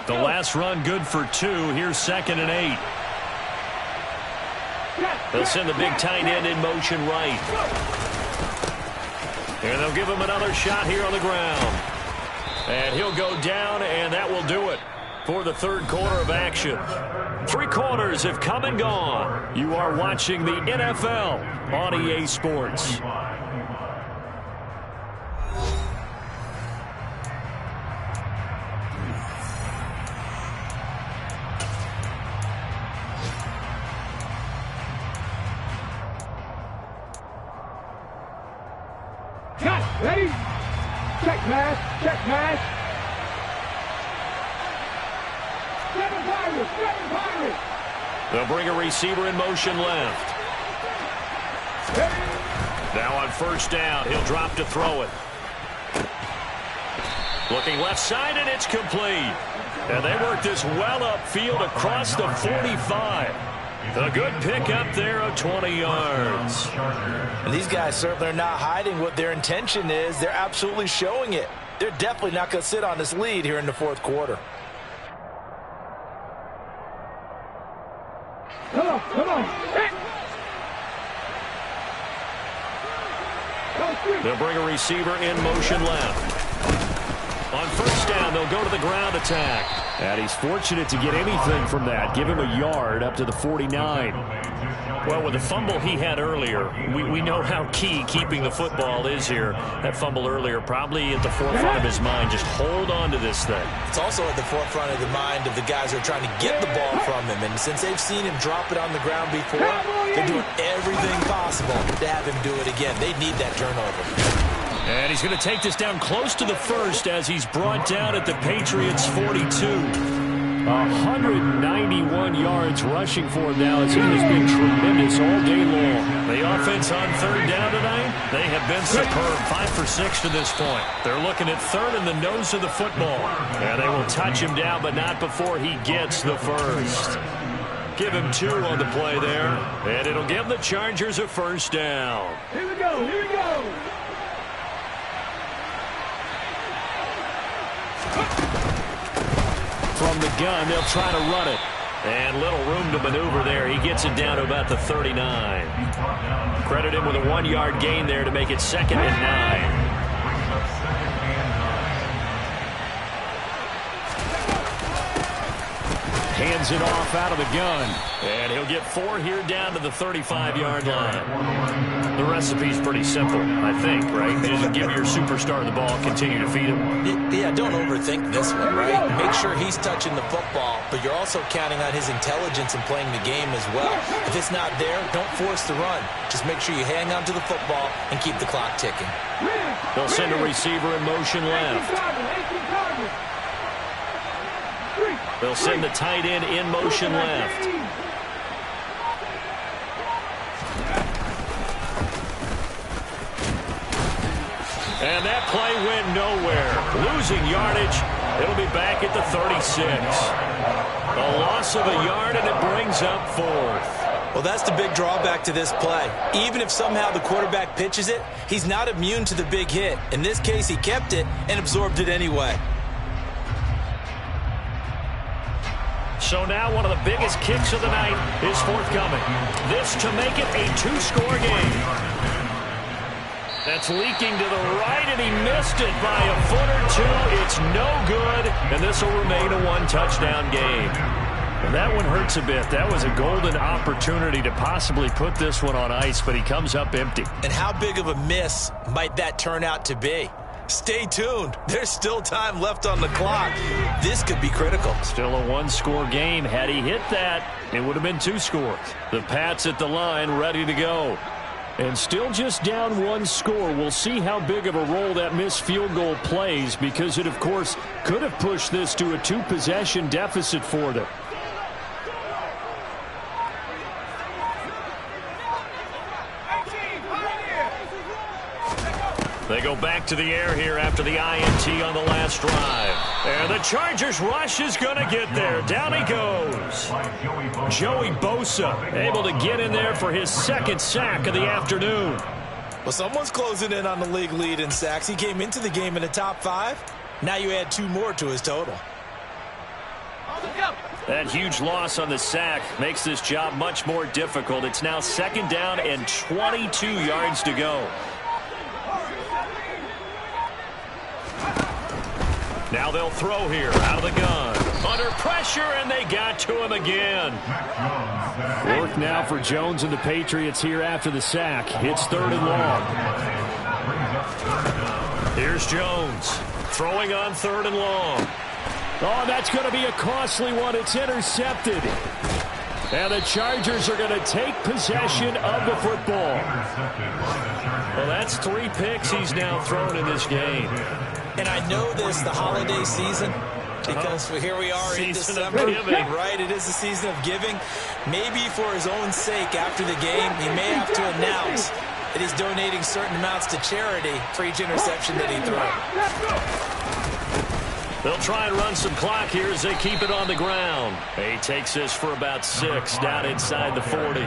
The last run good for 2. Here's 2nd and 8. They'll send the big tight end in motion right. And they'll give him another shot here on the ground. And he'll go down, and that will do it for the third quarter of action. 3 quarters have come and gone. You are watching the NFL on EA Sports. Ready? Check pass. Check pass. Seven Pirates. They'll bring a receiver in motion left. Now on first down, he'll drop to throw it. Looking left side, and it's complete. And they work this well upfield across the 45. A good pick up there of 20 yards. And these guys certainly are not hiding what their intention is. They're absolutely showing it. They're definitely not going to sit on this lead here in the fourth quarter. Come on. They'll bring a receiver in motion left. On first down, they'll go to the ground attack. And he's fortunate to get anything from that. Give him a yard up to the 49. Well, with the fumble he had earlier, we know how key keeping the football is here. That fumble earlier probably at the forefront of his mind. Just hold on to this thing. It's also at the forefront of the mind of the guys who are trying to get the ball from him. And since they've seen him drop it on the ground before, they're doing everything possible to have him do it again. They need that turnover. And he's going to take this down close to the first as he's brought down at the Patriots' 42. 191 yards rushing for him now as he has been tremendous all day long. The offense on third down tonight, they have been superb. 5 for 6 to this point. They're looking at third in the nose of the football. And they will touch him down, but not before he gets the first. Give him 2 on the play there. And it'll give the Chargers a first down. Here we go, here we go. From the gun, they'll try to run it. And little room to maneuver there. He gets it down to about the 39. Credit him with a 1-yard gain there to make it 2nd and 9. Hands it off out of the gun. And he'll get 4 here down to the 35-yard line. The recipe's pretty simple, I think, right? Just give your superstar the ball, continue to feed him. Yeah, don't overthink this one, right? Make sure he's touching the football, but you're also counting on his intelligence in playing the game as well. If it's not there, don't force the run. Just make sure you hang on to the football and keep the clock ticking. They'll send a receiver in motion left. They'll send the tight end in motion left. And that play went nowhere. Losing yardage. It'll be back at the 36. A loss of a yard, and it brings up 4th. Well, that's the big drawback to this play. Even if somehow the quarterback pitches it, he's not immune to the big hit. In this case, he kept it and absorbed it anyway. So now one of the biggest kicks of the night is forthcoming. This to make it a 2-score game. That's leaking to the right, and he missed it by a foot or 2. It's no good, and this will remain a 1-touchdown game. And that one hurts a bit. That was a golden opportunity to possibly put this one on ice, but he comes up empty. And how big of a miss might that turn out to be? Stay tuned. There's still time left on the clock. This could be critical. Still a 1-score game. Had he hit that, it would have been 2 scores. The Pats at the line ready to go. And still just down 1 score. We'll see how big of a role that missed field goal plays, because it, of course, could have pushed this to a 2-possession deficit for them. They go back to the air here after the INT on the last drive. And the Chargers rush is going to get there. Down he goes. Joey Bosa able to get in there for his 2nd sack of the afternoon. Well, someone's closing in on the league lead in sacks. He came into the game in the top 5. Now you add 2 more to his total. That huge loss on the sack makes this job much more difficult. It's now 2nd down and 22 yards to go. Now they'll throw here out of the gun. Under pressure, and they got to him again. Work now for Jones and the Patriots here after the sack. It's 3rd and long. Here's Jones throwing on 3rd and long. Oh, that's going to be a costly one. It's intercepted. And the Chargers are going to take possession of the football. Well, that's 3 picks he's now thrown in this game. And I know this, the holiday season, because here we are in December, right? It is the season of giving. Maybe for his own sake, after the game, he may have to announce that he's donating certain amounts to charity for each interception that he throws. They'll try and run some clock here as they keep it on the ground. He takes this for about 6 down inside the 40.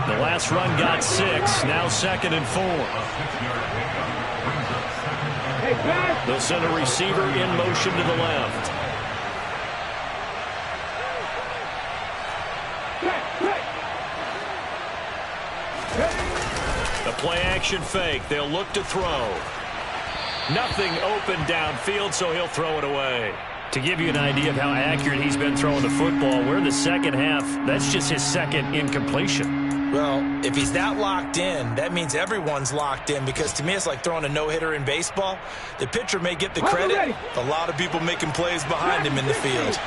The last run got 6, now 2nd and 4. They'll send a receiver in motion to the left. A play-action fake. They'll look to throw. Nothing open downfield, so he'll throw it away. To give you an idea of how accurate he's been throwing the football, we're in the 2nd half. That's just his 2nd incompletion. Well, if he's that locked in, that means everyone's locked in, because to me it's like throwing a no-hitter in baseball. The pitcher may get the credit, a lot of people making plays behind him in the field.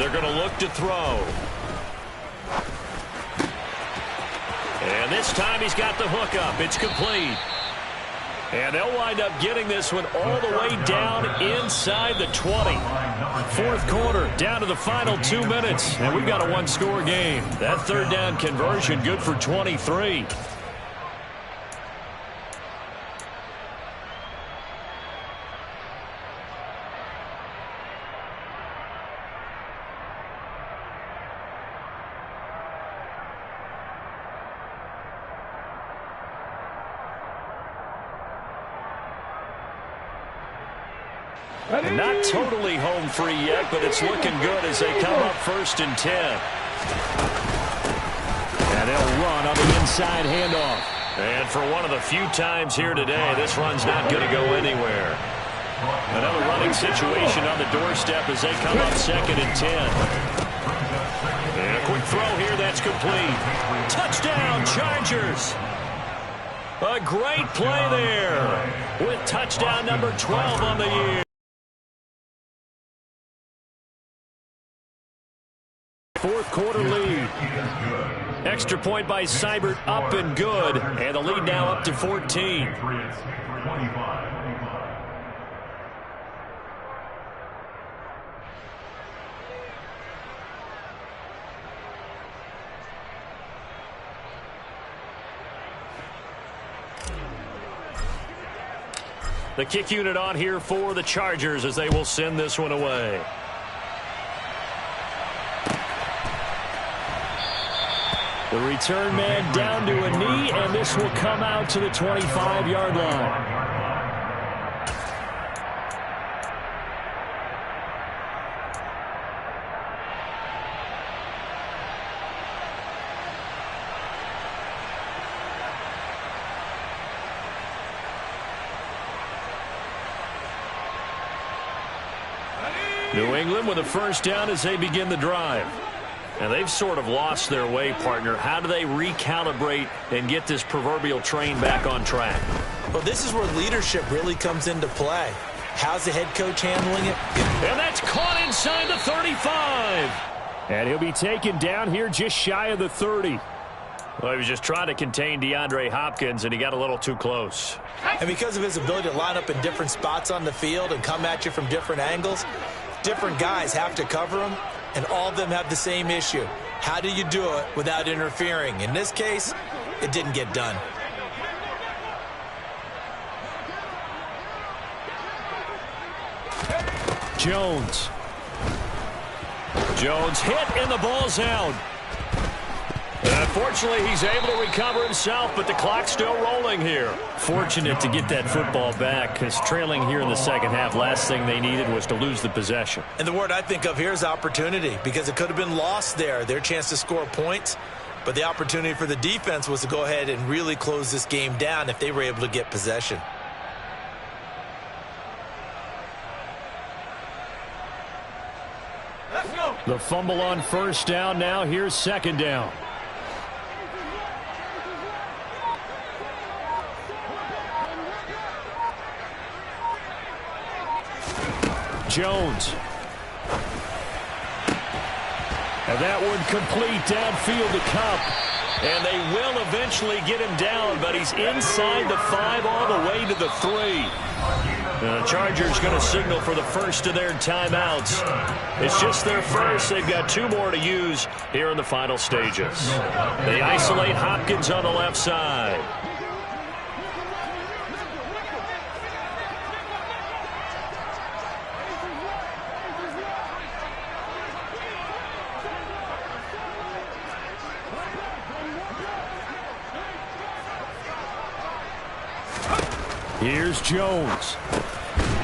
They're going to look to throw. And this time he's got the hook up. It's complete. And they'll wind up getting this one all the way down inside the 20. Fourth quarter, down to the final 2 minutes. And we've got a one-score game. That third down conversion good for 23. And not totally home free yet, but it's looking good as they come up 1st and 10. And they'll run on the inside handoff. And for one of the few times here today, this run's not going to go anywhere. Another running situation on the doorstep as they come up 2nd and 10. And a quick throw here, that's complete. Touchdown, Chargers. A great play there with touchdown number 12 on the year. Fourth quarter lead. Extra point by Seibert, up and good. And the lead now up to 14. The kick unit on here for the Chargers as they will send this one away. The return man down to a knee, and this will come out to the 25-yard line. New England with a first down as they begin the drive. And they've sort of lost their way, partner. How do they recalibrate and get this proverbial train back on track? Well, this is where leadership really comes into play. How's the head coach handling it? And that's caught inside the 35. And he'll be taken down here just shy of the 30. Well, he was just trying to contain DeAndre Hopkins, and he got a little too close. And because of his ability to line up in different spots on the field and come at you from different angles, different guys have to cover him. And all of them have the same issue. How do you do it without interfering? In this case, it didn't get done. Jones hit and the ball's out. And unfortunately, he's able to recover himself, but the clock's still rolling here. Fortunate to get that football back, because trailing here in the second half, last thing they needed was to lose the possession. And the word I think of here is opportunity, because it could have been lost there, their chance to score points. But the opportunity for the defense was to go ahead and really close this game down if they were able to get possession. Let's go. The fumble on first down now. Here's second down. Jones. And that one complete downfield to Cup. And they will eventually get him down, but he's inside the 5 all the way to the 3. And the Chargers going to signal for the first of their timeouts. It's just their first. They've got 2 more to use here in the final stages. They isolate Hopkins on the left side. Here's Jones.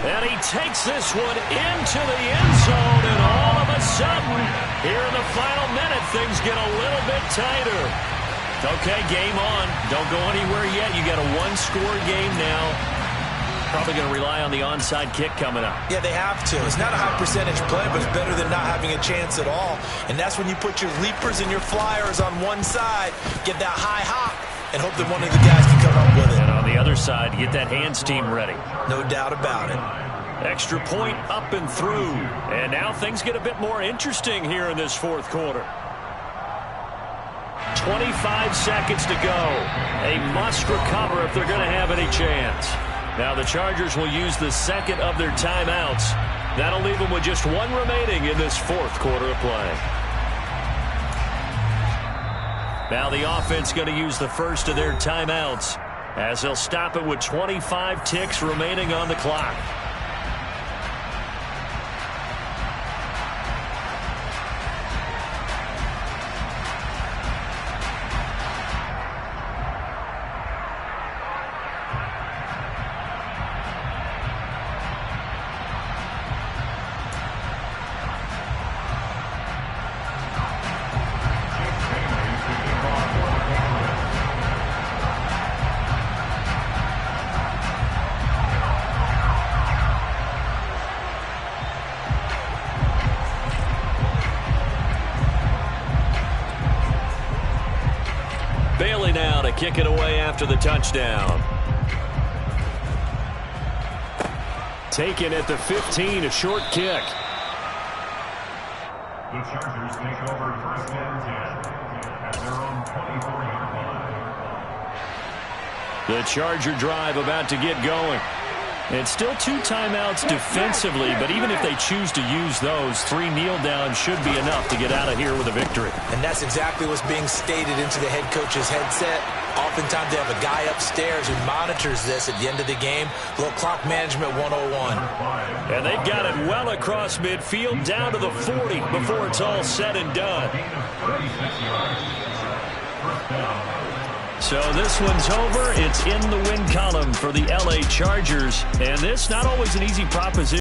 And he takes this one into the end zone, and all of a sudden, here in the final minute, things get a little bit tighter. Okay, game on. Don't go anywhere yet. You got a one-score game now. Probably going to rely on the onside kick coming up. Yeah, they have to. It's not a high percentage play, but it's better than not having a chance at all. And that's when you put your leapers and your flyers on one side, get that high hop, and hope that one of the guys can come up with it. And on the other side, get that hands team ready. No doubt about it. Extra point up and through. And now things get a bit more interesting here in this fourth quarter. 25 seconds to go. A must recover if they're going to have any chance. Now the Chargers will use the second of their timeouts. That'll leave them with just one remaining in this fourth quarter of play. Now the offense going to use the first of their timeouts as they'll stop it with 25 ticks remaining on the clock. Bailey now to kick it away after the touchdown. Taken at the 15, a short kick. The Chargers take over first and 10 at their own 24-yard line. The Charger drive about to get going. It's still 2 timeouts defensively, but even if they choose to use those, 3 kneel downs should be enough to get out of here with a victory. And that's exactly what's being stated into the head coach's headset. Oftentimes they have a guy upstairs who monitors this at the end of the game. Little clock management 101. And they've got it well across midfield down to the 40 before it's all said and done. So this one's over. It's in the win column for the LA Chargers. And this not always an easy proposition.